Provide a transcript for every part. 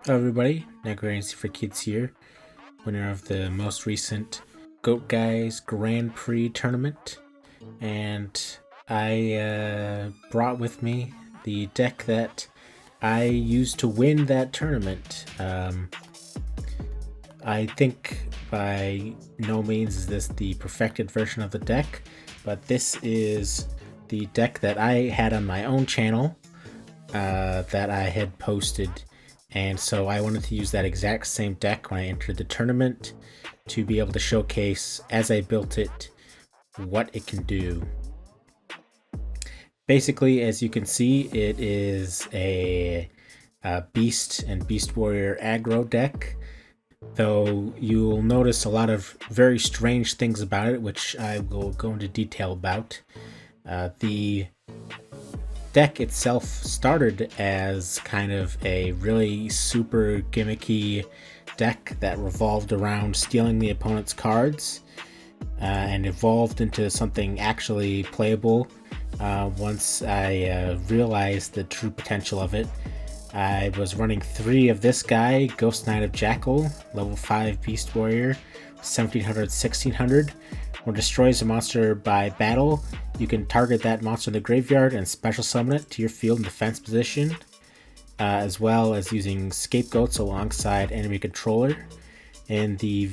Hello everybody, Necromancy4Kids here, winner of the most recent Goat Guys Grand Prix tournament, and I brought with me the deck that I used to win that tournament. I think by no means is this the perfected version of the deck, but this is the deck that I had on my own channel that I had posted, and so I wanted to use that exact same deck when I entered the tournament to be able to showcase, as I built it, what it can do. Basically, as you can see, it is a Beast and Beast Warrior aggro deck, though you'll notice a lot of very strange things about it, which I will go into detail about. The deck itself started as kind of a really super gimmicky deck that revolved around stealing the opponent's cards, and evolved into something actually playable once I realized the true potential of it. I was running 3 of this guy, Ghost Knight of Jackal, level 5 Beast Warrior, 1700, 1600. When destroys a monster by battle, you can target that monster in the graveyard and special summon it to your field in defense position, as well as using scapegoats alongside enemy controller. In the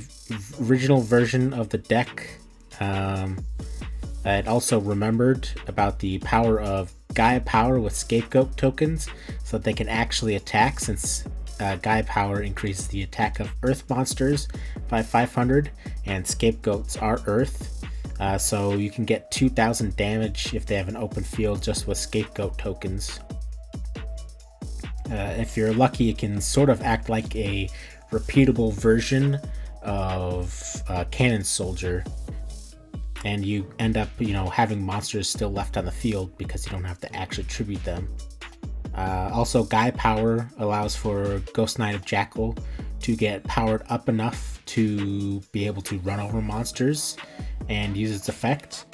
original version of the deck, it also remembered about the power of Gaia Power with scapegoat tokens, so that they can actually attack, since Gaia Power increases the attack of earth monsters by 500, and scapegoats are earth, so you can get 2000 damage if they have an open field just with scapegoat tokens. If you're lucky, it can sort of act like a repeatable version of Cannon Soldier, and you end up, having monsters still left on the field because you don't have to actually tribute them. Also, Gaia Power allows for Ghost Knight of Jackal to get powered up enough to be able to run over monsters and use its effect.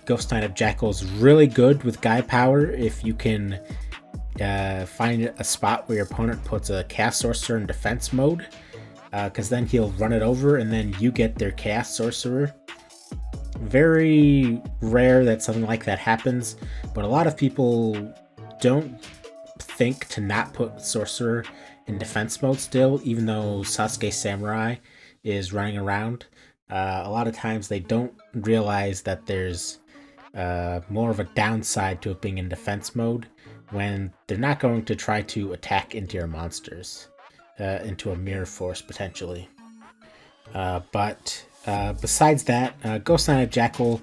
Ghost Knight of Jackal is really good with Gaia Power if you can find a spot where your opponent puts a Chaos Sorcerer in defense mode, because then he'll run it over and then you get their Chaos Sorcerer. Very rare that something like that happens, but a lot of people don't think to not put Sorcerer in defense mode still, even though Sasuke Samurai is running around. A lot of times they don't realize that there's more of a downside to it being in defense mode, when they're not going to try to attack into your monsters, into a mirror force potentially. But besides that, Ghost Knight of Jackal,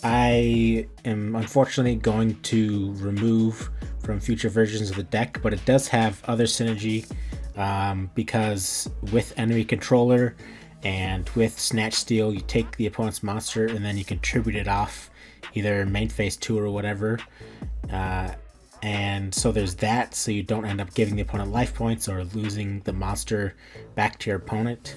I am unfortunately going to remove from future versions of the deck, but it does have other synergy, because with enemy controller and with Snatch Steal, you take the opponent's monster and then you can tribute it off either main phase 2 or whatever. And so there's that, so you don't end up giving the opponent life points or losing the monster back to your opponent.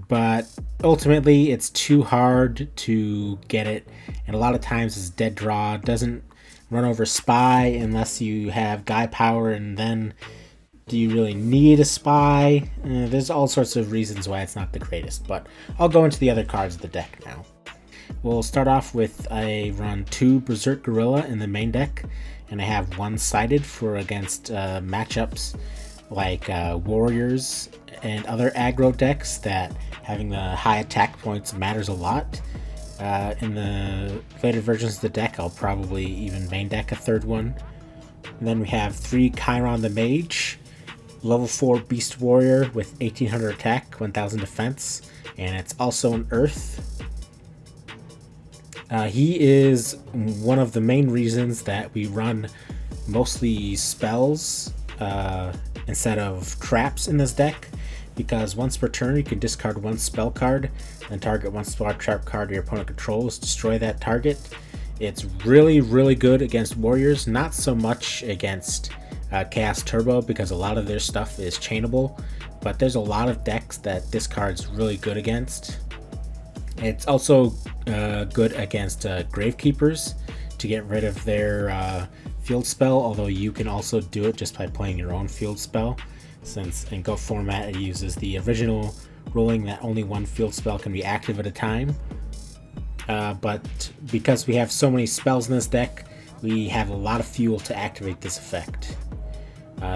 But ultimately it's too hard to get it, and a lot of times it's dead draw. Doesn't run over Spy unless you have Gaia Power, and then do you really need a Spy? There's all sorts of reasons why it's not the greatest, but I'll go into the other cards of the deck now. We'll start off with, I run 2 Berserk Gorilla in the main deck, and I have 1 sided for against matchups like Warriors and other aggro decks that having the high attack points matters a lot. In the later versions of the deck, I'll probably even main deck a 3rd one. And then we have 3 Chiron the Mage, level 4 Beast Warrior with 1800 attack, 1000 defense, and it's also an Earth. He is one of the main reasons that we run mostly spells instead of traps in this deck, because once per turn you can discard 1 spell card and target 1 spell trap card your opponent controls, destroy that target. It's really, really good against Warriors, not so much against Chaos Turbo, because a lot of their stuff is chainable, but there's a lot of decks that this card's really good against. It's also good against Gravekeepers to get rid of their field spell, although you can also do it just by playing your own field spell, since in Go format it uses the original ruling that only one field spell can be active at a time. But because we have so many spells in this deck, we have a lot of fuel to activate this effect.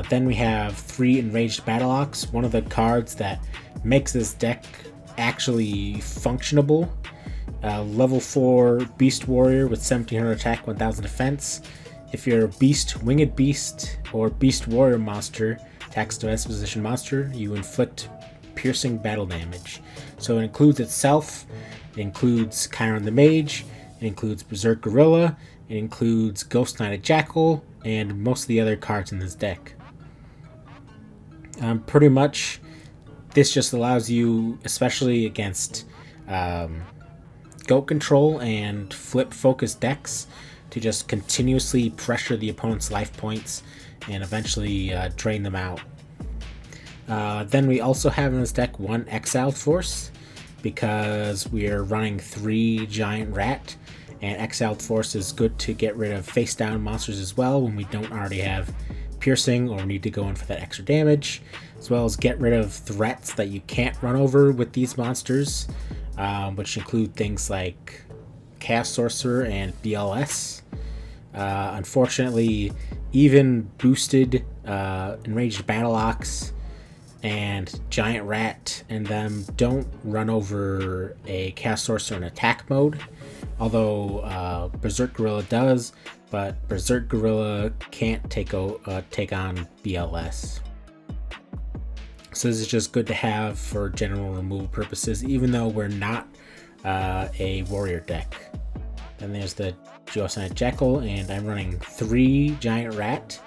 Then we have 3 Enraged Battle Ox, one of the cards that makes this deck actually functionable. Level 4 Beast Warrior with 1700 attack, 1000 defense. If you're a Beast, Winged Beast, or Beast Warrior monster, attacks defense position monster, you inflict piercing battle damage. So it includes itself, it includes Chiron the Mage, it includes Berserk Gorilla, it includes Ghost Knighted Jackal, and most of the other cards in this deck. Pretty much, this just allows you, especially against goat control and flip focus decks, to just continuously pressure the opponent's life points and eventually drain them out. Then we also have in this deck 1 Exiled Force, because we're running 3 Giant Rat, and Exiled Force is good to get rid of face down monsters as well when we don't already have piercing or need to go in for that extra damage, as well as get rid of threats that you can't run over with these monsters, which include things like Chaos Sorcerer and BLS. Unfortunately, even boosted Enraged Battle Ox and Giant Rat and them don't run over a Chaos Sorcerer in attack mode, although Berserk Gorilla does, but Berserk Gorilla can't take on BLS. So this is just good to have for general removal purposes, even though we're not a warrior deck. Then there's the Ghost-Knighted Jackal, and I'm running 3 Giant Rat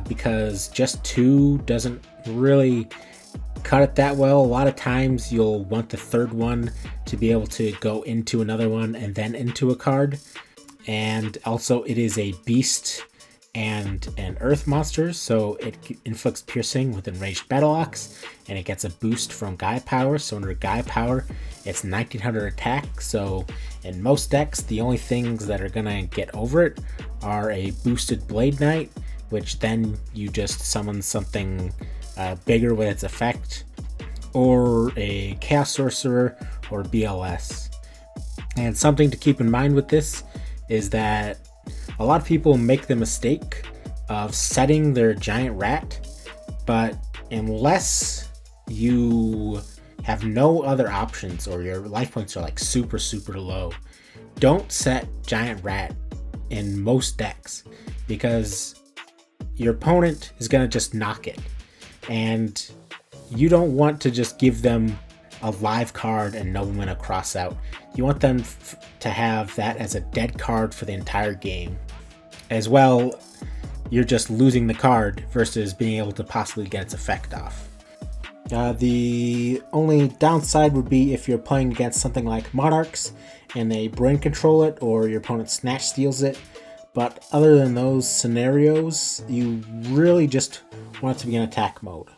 because just 2 doesn't really cut it that well. A lot of times you'll want the third one to be able to go into another one and then into a card. And also it is a beast and an earth monster, so it inflicts piercing with Enraged Battle Ox, and it gets a boost from Guy Power. So under Guy Power, it's 1900 attack. So in most decks, the only things that are gonna get over it are a boosted Blade Knight, which then you just summon something bigger with its effect, or a Chaos Sorcerer or BLS. And something to keep in mind with this is that a lot of people make the mistake of setting their Giant Rat, but unless you have no other options or your life points are like super low, don't set Giant Rat in most decks, because your opponent is going to just knock it, and you don't want to just give them a live card and no one going to cross out. You want them to have that as a dead card for the entire game. As well, you're just losing the card versus being able to possibly get its effect off. The only downside would be if you're playing against something like Monarchs and they brain control it, or your opponent snatch steals it. But other than those scenarios, you really just want it to be in attack mode.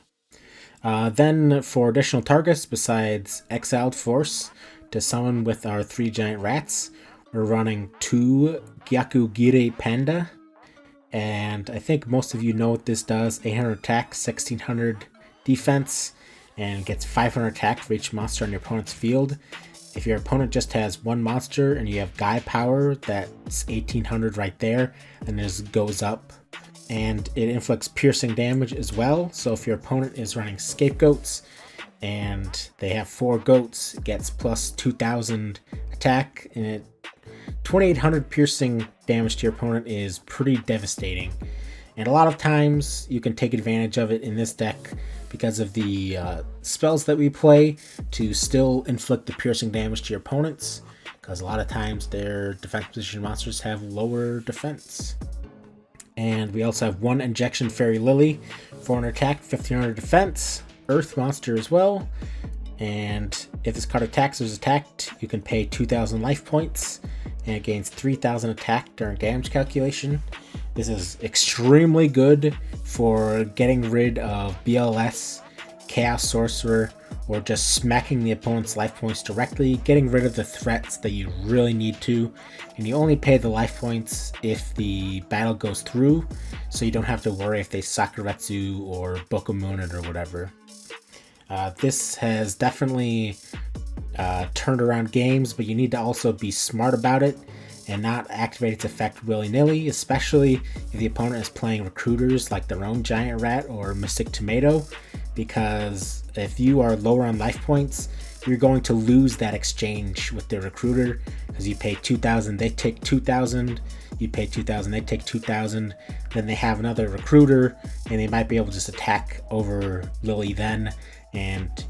Then for additional targets besides Exiled Force to summon with our 3 Giant Rats, we're running 2 Gyakugire Panda, and I think most of you know what this does. 800 attack, 1600 defense, and gets 500 attack for each monster on your opponent's field. If your opponent just has one monster and you have Guy Power, that's 1800 right there, and this goes up. And it inflicts piercing damage as well. So if your opponent is running Scapegoats and they have 4 goats, it gets plus 2000 attack, and it 2800 piercing damage to your opponent is pretty devastating. And a lot of times you can take advantage of it in this deck because of the spells that we play to still inflict the piercing damage to your opponents, because a lot of times their defense position monsters have lower defense. And we also have 1 Injection Fairy Lily, 400 attack, 1500 defense, earth monster as well. And if this card attacks or is attacked, you can pay 2000 life points, and it gains 3000 attack during damage calculation. This is extremely good for getting rid of BLS, Chaos Sorcerer, or just smacking the opponent's life points directly, getting rid of the threats that you really need to, and you only pay the life points if the battle goes through, so you don't have to worry if they Sakuretsu or Book of Moon it or whatever. This has definitely turned around games, but you need to also be smart about it and not activate its effect willy-nilly, especially if the opponent is playing recruiters like their own Giant Rat or Mystic Tomato, because if you are lower on life points, you're going to lose that exchange with the recruiter, because you pay 2,000, they take 2,000, you pay 2,000, they take 2,000, then they have another recruiter, and they might be able to just attack over Lily then, and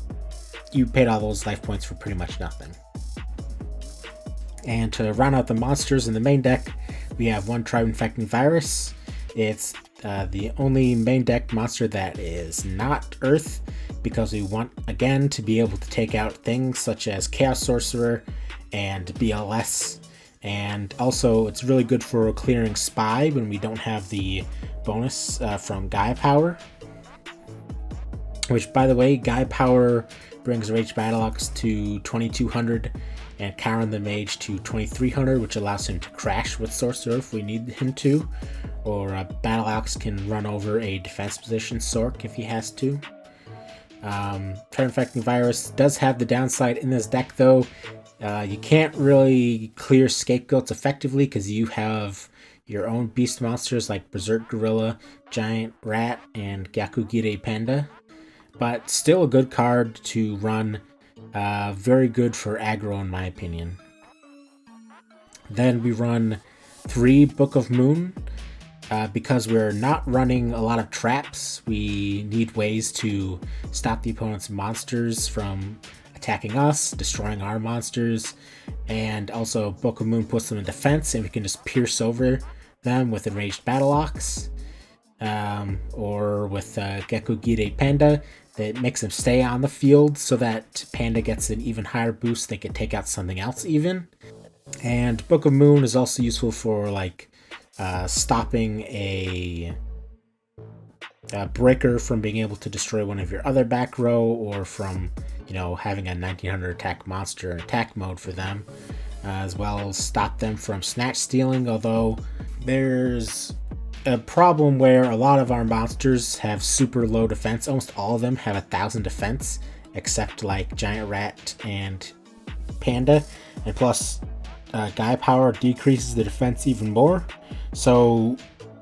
you paid all those life points for pretty much nothing. And to round out the monsters in the main deck, we have one Tribe Infecting Virus. It's the only main deck monster that is not Earth, because we want, again, to be able to take out things such as Chaos Sorcerer and BLS. And also, it's really good for clearing Spy when we don't have the bonus from Gaia Power. Which, by the way, Gaia Power brings Rage Battleox to 2200 and Karen the Mage to 2300, which allows him to crash with Sorcerer if we need him to, or Battleox can run over a defense position Sork if he has to. Tribe Infecting Virus does have the downside in this deck though. You can't really clear scapegoats effectively because you have your own beast monsters like Berserk Gorilla, Giant Rat, and Gyakugire Panda. But still a good card to run. Very good for aggro in my opinion. Then we run 3 Book of Moon. Because we're not running a lot of traps, we need ways to stop the opponent's monsters from attacking us, destroying our monsters, and also Book of Moon puts them in defense and we can just pierce over them with Enraged Battleox, or with Gyakugire Panda that makes them stay on the field so that Panda gets an even higher boost, they can take out something else even. And Book of Moon is also useful for like stopping a breaker from being able to destroy one of your other back row, or from, you know, having a 1900 attack monster in attack mode for them, as well as stop them from snatch stealing, although there's a problem where a lot of our monsters have super low defense. Almost all of them have 1,000 defense, except like Giant Rat and Panda, and plus Gaia Power decreases the defense even more, so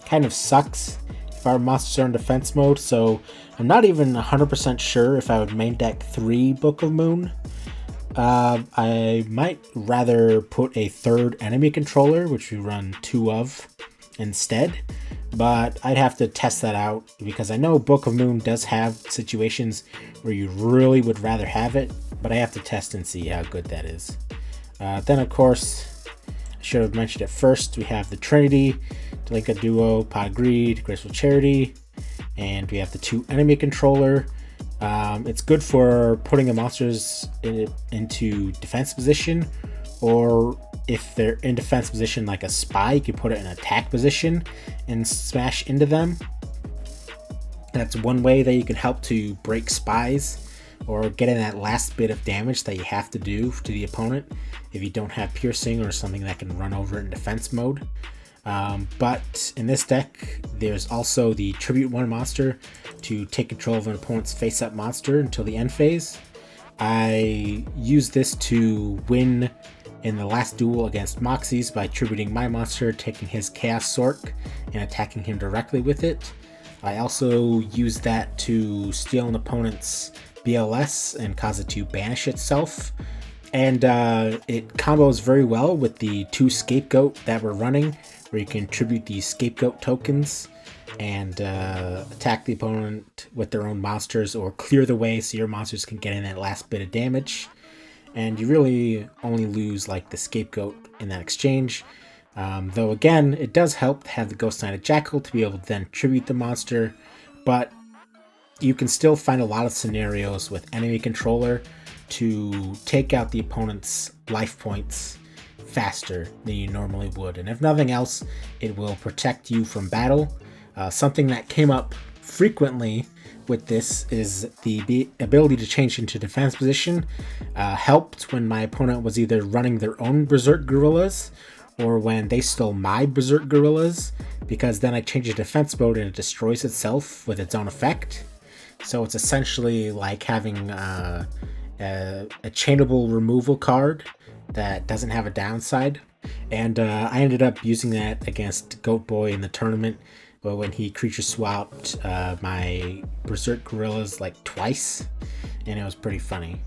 kind of sucks if our monsters are in defense mode. So I'm not even 100% sure if I would main deck 3 Book of Moon. I might rather put a 3rd enemy controller, which we run 2 of instead, but I'd have to test that out because I know Book of Moon does have situations where you really would rather have it, but I have to test and see how good that is. Then of course, I should have mentioned it first, we have the Trinity, Delinka Duo, Pot of Greed, Graceful Charity, and we have the 2 enemy controller. It's good for putting the monsters into defense position, or if they're in defense position like a Spy, you can put it in attack position and smash into them. That's one way that you can help to break Spies, or get in that last bit of damage that you have to do to the opponent if you don't have piercing or something that can run over it in defense mode. But in this deck, there's also the Tribute 1 monster to take control of an opponent's face-up monster until the end phase. I used this to win in the last duel against Moxie's by tributing my monster, taking his Chaos Sork, and attacking him directly with it. I also used that to steal an opponent's BLS and cause it to banish itself. And it combos very well with the 2 Scapegoat that we're running, where you can tribute these Scapegoat tokens and attack the opponent with their own monsters, or clear the way so your monsters can get in that last bit of damage. And you really only lose like the Scapegoat in that exchange. Though again, it does help to have the Ghost Knighted Jackal to be able to then tribute the monster, but you can still find a lot of scenarios with enemy controller to take out the opponent's life points faster than you normally would. And if nothing else, it will protect you from battle. Something that came up frequently with this is the ability to change into defense position helped when my opponent was either running their own Berserk Gorillas or when they stole my Berserk Gorillas, because then I change the defense mode and it destroys itself with its own effect. So it's essentially like having a chainable removal card that doesn't have a downside. And I ended up using that against Goat Boy in the tournament when he creature swapped my Berserk Gorillas like twice, and it was pretty funny.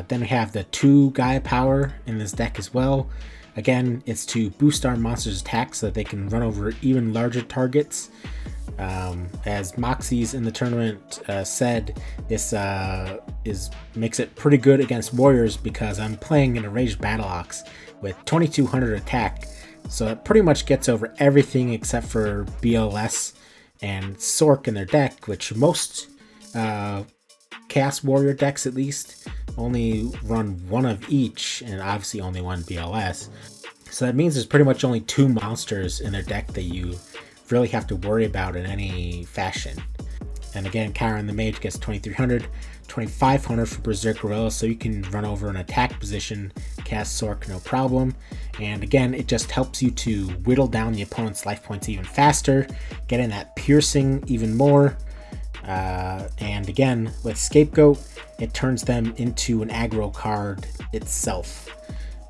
Then we have the 2 Gaia Power in this deck as well. Again, it's to boost our monsters' attacks so that they can run over even larger targets. As Moxie's in the tournament said, this makes it pretty good against warriors because I'm playing an Enraged Battle Ox with 2200 attack, so it pretty much gets over everything except for BLS and Sork in their deck, which most Chaos Warrior decks at least only run 1 of each, and obviously only 1 BLS. So that means there's pretty much only 2 monsters in their deck that you really have to worry about in any fashion. And again, Chiron the Mage gets 2300, 2500 for Berserk Gorilla, so you can run over an attack position, cast Sork no problem. And again, it just helps you to whittle down the opponent's life points even faster, getting that piercing even more. And again, with Scapegoat, it turns them into an aggro card itself.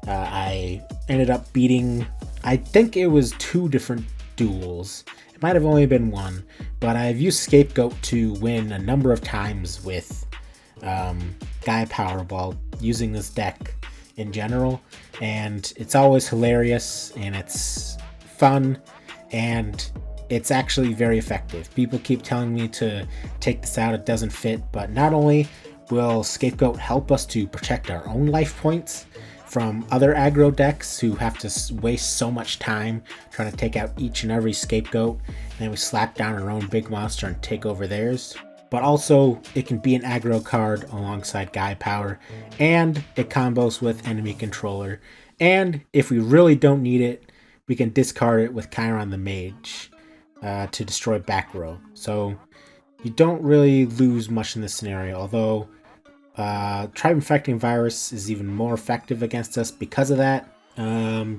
I ended up beating, I think it was 2 different duels. It might have only been 1, but I've used Scapegoat to win a number of times with Gaia Power while using this deck in general, and it's always hilarious and it's fun and it's actually very effective. People keep telling me to take this out, it doesn't fit, but not only will Scapegoat help us to protect our own life points from other aggro decks who have to waste so much time trying to take out each and every Scapegoat, and then we slap down our own big monster and take over theirs, but also it can be an aggro card alongside Gaia Power, and it combos with enemy controller, and if we really don't need it, we can discard it with Chiron the Mage to destroy back row. So you don't really lose much in this scenario, although Tribe Infecting Virus is even more effective against us because of that,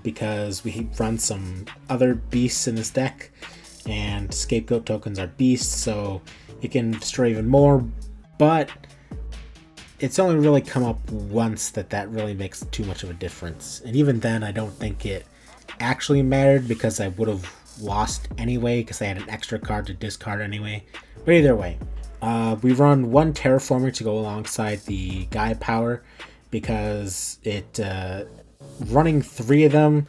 because we run some other beasts in this deck, and Scapegoat tokens are beasts, so it can destroy even more, but it's only really come up once that really makes too much of a difference, and even then I don't think it actually mattered because I would have lost anyway because I had an extra card to discard anyway. But either way, we run 1 Terraformer to go alongside the Gaia Power because it running 3 of them,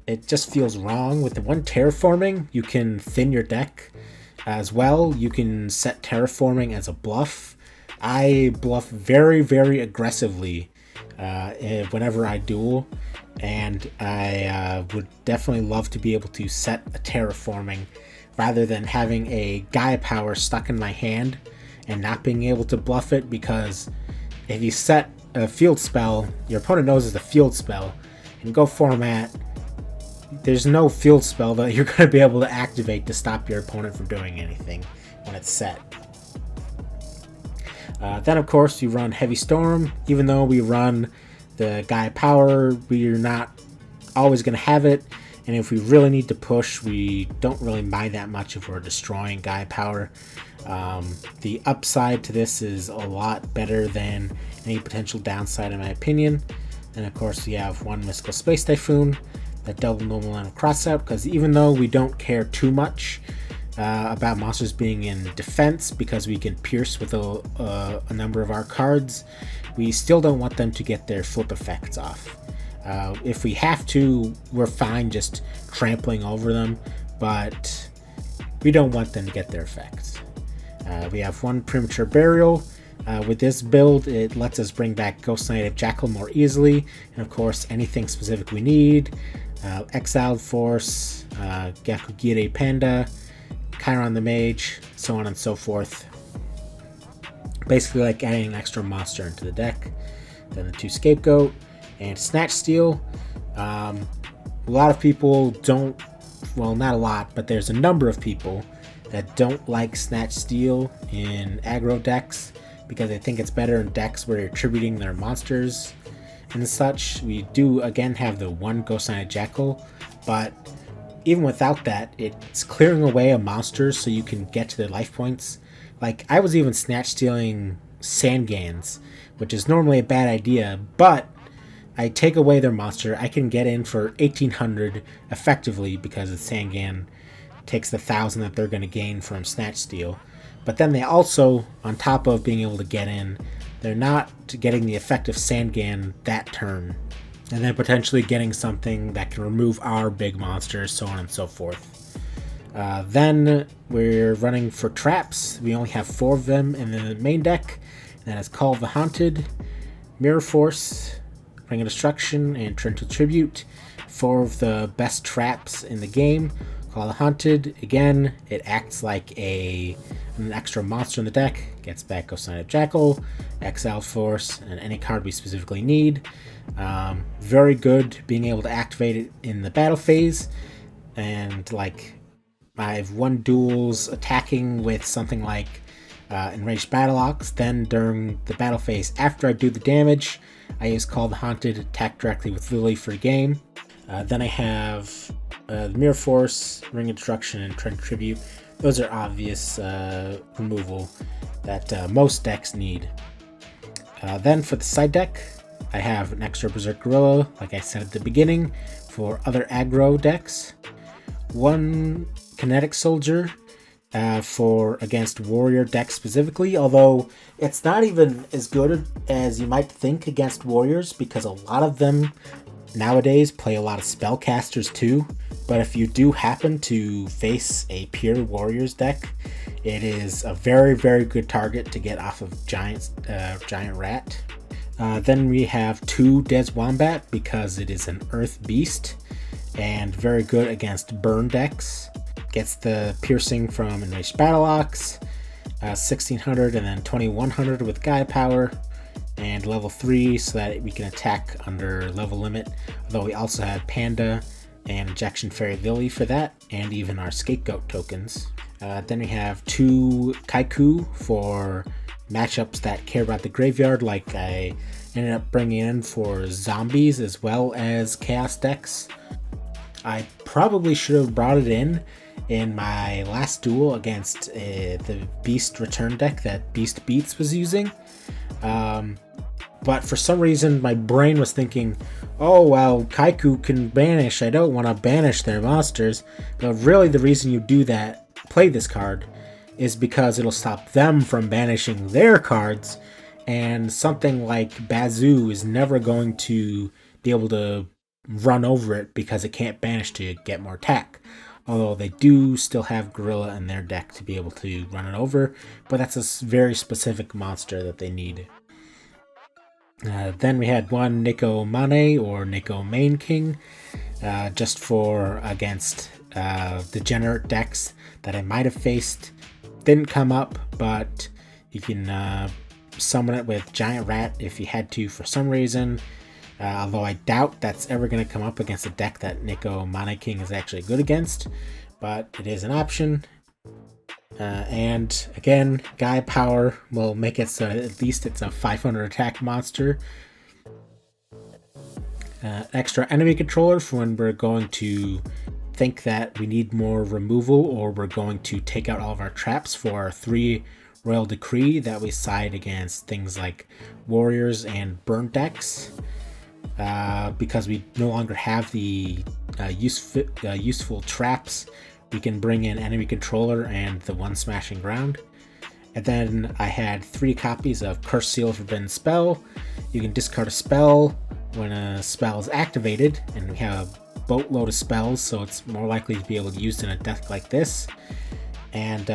it just feels wrong. With the 1 Terraforming, you can thin your deck as well. You can set Terraforming as a bluff. I bluff very, very aggressively whenever I duel, and I would definitely love to be able to set a Terraforming rather than having a Gaia Power stuck in my hand and not being able to bluff it, because if you set a field spell, your opponent knows it's a field spell, and go format, there's no field spell that you're going to be able to activate to stop your opponent from doing anything when it's set. Then of course you run Heavy Storm. Even though we run the Gaia Power, we're not always going to have it, and if we really need to push, we don't really mind that much if we're destroying Gaia Power. The upside to this is a lot better than any potential downside in my opinion. And of course we have 1 Mystical Space Typhoon, that double normal and cross out, because even though we don't care too much about monsters being in defense because we can pierce with a number of our cards, we still don't want them to get their flip effects off. If we have to, we're fine just trampling over them, but we don't want them to get their effects. We have 1 Premature Burial. With this build, it lets us bring back Ghost Knight of Jackal more easily, and of course anything specific we need. Exiled Force, Gyakugire Panda, Chiron the Mage, so on and so forth. Basically like adding an extra monster into the deck. Then the 2 Scapegoat and Snatch Steal. A lot of people don't, well, not a lot, but there's a number of people that don't like Snatch Steal in aggro decks because they think it's better in decks where you're attributing their monsters and such. We do again have the one Ghost-Knighted Jackal, but even without that, it's clearing away a monster so you can get to their life points. Like, I was even Snatch Stealing Sangans, which is normally a bad idea, but I take away their monster, I can get in for 1800 effectively because the Sangan takes the 1000 that they're going to gain from Snatch Steal. But then they also, on top of being able to get in, they're not getting the effective Sangan that turn. And then potentially getting something that can remove our big monsters, so on and so forth. Then we're running for traps. We only have 4 of them in the main deck. And that is Call of the Haunted, Mirror Force, Ring of Destruction, and Trinity Tribute. 4 of the best traps in the game. Call of the Haunted, again, it acts like an extra monster in the deck. Gets back Ghost-Knighted Jackal, Exile Force, and any card we specifically need. Very good being able to activate it in the battle phase. And like, I've won duels attacking with something like Enraged Battle Ox. Then during the battle phase, after I do the damage, I use Call of the Haunted, attack directly with Lily for the game. Then I have the Mirror Force, Ring of Destruction, and Trinity Tribute. Those are obvious removal that most decks need. Then for the side deck, I have an extra Berserk Gorilla, like I said at the beginning, for other aggro decks. 1 Kinetic Soldier for against warrior decks specifically, although it's not even as good as you might think against warriors because a lot of them nowadays play a lot of spellcasters too. But if you do happen to face a pure warriors deck, it is a very, very good target to get off of Giant Rat. Then we have 2 Des Wombat because it is an Earth Beast and very good against burn decks. Gets the piercing from Enraged Battle Ox, 1600 and then 2100 with Gaia Power, and level 3 so that we can attack under level limit. Although we also have Panda and Injection Fairy Lily for that, and even our Scapegoat tokens. Then we have 2 Kaiku for matchups that care about the graveyard, like I ended up bringing in for zombies as well as chaos decks. I probably should have brought it in my last duel against the Beast Return deck that Beast Beats was using. But for some reason my brain was thinking, oh well, Kaiku can banish, I don't want to banish their monsters. But really the reason you do that, play this card, is because it'll stop them from banishing their cards, and something like Bazoo is never going to be able to run over it because it can't banish to get more attack. Although they do still have Gorilla in their deck to be able to run it over, but that's a very specific monster that they need. Then we had 1 Nico Mane or Nico Main King, just for against degenerate decks that I might have faced. Didn't come up, but you can summon it with Giant Rat if you had to for some reason. Although I doubt that's ever going to come up against a deck that Nico Mane King is actually good against, but it is an option. And again, Gaia Power will make it so at least it's a 500 attack monster. Extra enemy controller for when we're going to think that we need more removal, or we're going to take out all of our traps for our 3 Royal Decree that we side against things like warriors and burn decks. Because we no longer have the useful traps, we can bring in enemy controller and the 1 Smashing Ground. And then I had 3 copies of Curse Seal Forbidden Spell. You can discard a spell when a spell is activated, and we have a boatload of spells, so it's more likely to be able to use in a deck like this. And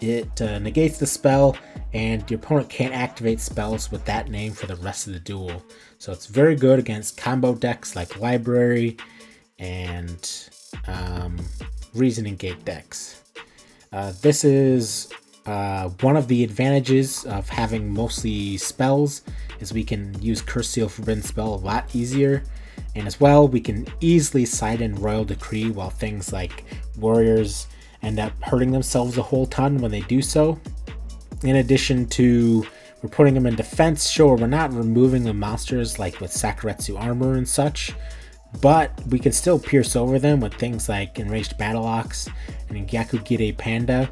it negates the spell, and your opponent can't activate spells with that name for the rest of the duel. So it's very good against combo decks like Library and Reasoning Gate decks. This is one of the advantages of having mostly spells, is we can use Curse Seal Forbidden Spell a lot easier. And as well, we can easily side in Royal Decree while things like Warriors end up hurting themselves a whole ton when they do so. In addition to, we're putting them in defense. Sure, we're not removing the monsters like with Sakuretsu armor and such, but we can still pierce over them with things like Enraged Battle Ox and Gyakugire Panda,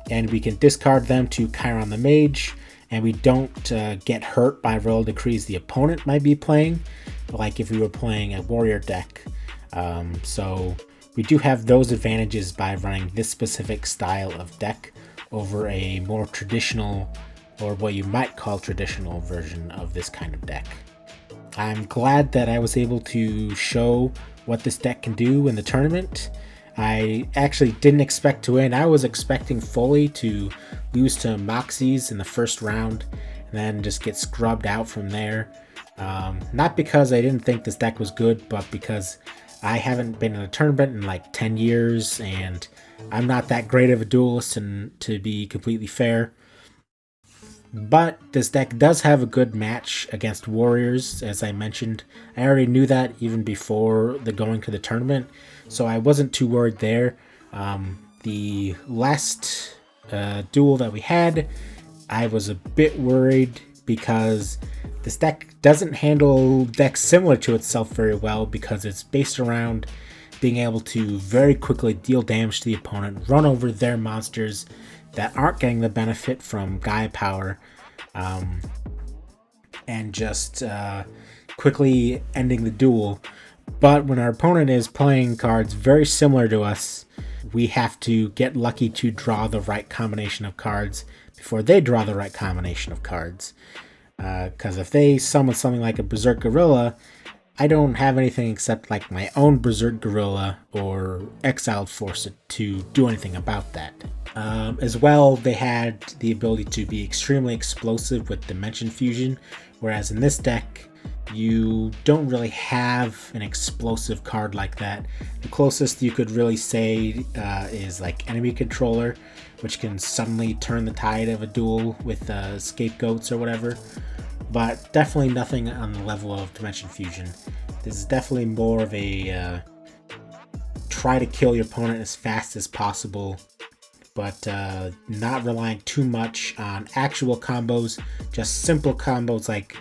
and we can discard them to Chiron the Mage, and we don't get hurt by roll decrees the opponent might be playing, like if we were playing a warrior deck. So we do have those advantages by running this specific style of deck over a more traditional, or what you might call traditional, version of this kind of deck. I'm glad that I was able to show what this deck can do in the tournament. I actually didn't expect to win. I was expecting fully to lose to Moxies in the first round and then just get scrubbed out from there. Not because I didn't think this deck was good, but because I haven't been in a tournament in like 10 years and I'm not that great of a duelist, and to be completely fair. But this deck does have a good match against warriors, as I mentioned. I already knew that even before the going to the tournament, so I wasn't too worried there. The last duel that we had, I was a bit worried because this deck doesn't handle decks similar to itself very well, because it's based around being able to very quickly deal damage to the opponent, run over their monsters that aren't getting the benefit from Gaia power, and just quickly ending the duel. But when our opponent is playing cards very similar to us, we have to get lucky to draw the right combination of cards before they draw the right combination of cards. Because if they summon something like a Berserk Gorilla, I don't have anything except like my own Berserk Gorilla or Exiled Force to do anything about that. As well, they had the ability to be extremely explosive with Dimension Fusion, whereas in this deck, you don't really have an explosive card like that. The closest you could really say is like Enemy Controller, which can suddenly turn the tide of a duel with scapegoats or whatever. But definitely nothing on the level of Dimension Fusion. This is definitely more of a try to kill your opponent as fast as possible, but not relying too much on actual combos, just simple combos like,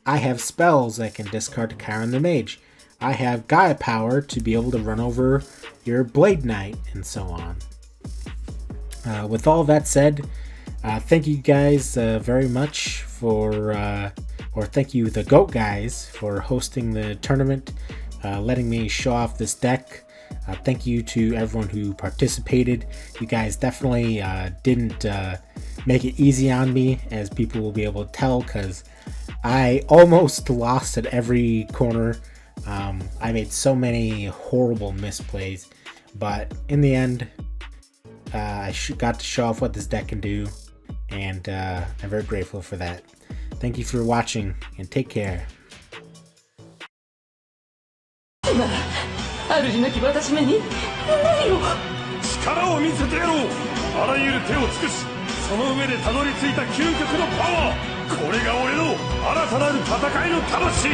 I have spells I can discard to Chiron the Mage. I have Gaia power to be able to run over your Blade Knight, and so on. With all that said, thank you guys very much for, or thank you the GOAT guys for hosting the tournament, letting me show off this deck. Thank you to everyone who participated. You guys definitely didn't make it easy on me, as people will be able to tell, because I almost lost at every corner. I made so many horrible misplays, but in the end, I got to show off what this deck can do, and I'm very grateful for that. Thank you for watching, and take care. 主なき私めに何を力を見せてやろう。あらゆる手を尽くし、その上でたどり着いた究極のパワー。これが俺の新たなる戦いの魂。